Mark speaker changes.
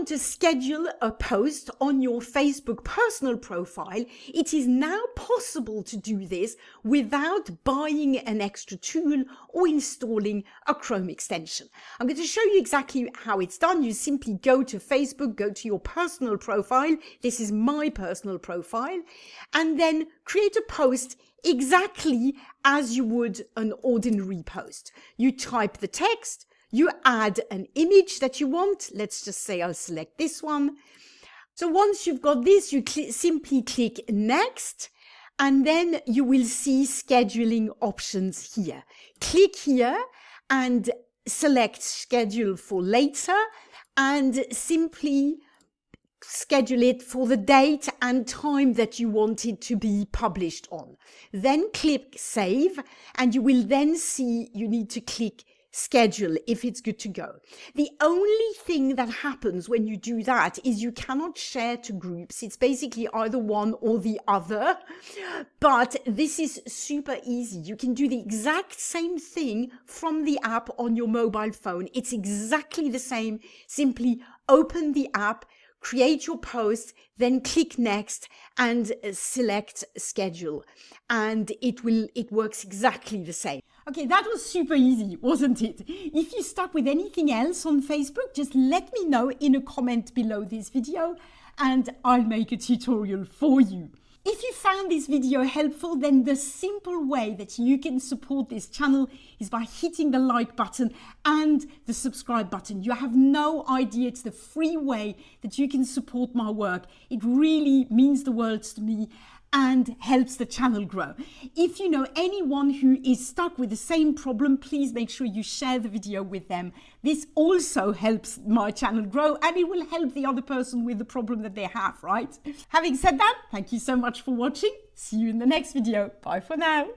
Speaker 1: want to schedule a post on your Facebook personal profile, it is now possible to do this without buying an extra tool or installing a Chrome extension. I'm going to show you exactly how it's done. You simply go to Facebook, go to your personal profile. This is my personal profile, and then create a post exactly as you would an ordinary post. You type the text, you add an image that you want. Let's just say I'll select this one. So once you've got this, you simply click next, and then you will see scheduling options here. Click here and select schedule for later, and simply schedule it for the date and time that you want it to be published on. Then click save, and you will then see you need to click schedule if it's good to go. The only thing that happens when you do that is you cannot share to groups. It's basically either one or the other, but this is super easy. You can do the exact same thing from the app on your mobile phone. It's exactly the same. Simply open the app, create your post, then click next and select schedule, and it works exactly the same. Okay, that was super easy, wasn't it? If you're stuck with anything else on Facebook, just let me know in a comment below this video and I'll make a tutorial for you. If you found this video helpful, then the simple way that you can support this channel is by hitting the like button and the subscribe button. You have no idea, it's the free way that you can support my work. It really means the world to me and helps the channel grow. If you know anyone who is stuck with the same problem, please make sure you share the video with them. This also helps my channel grow, and it will help the other person with the problem that they have, right? Having said that, thank you so much for watching. See you in the next video. Bye for now.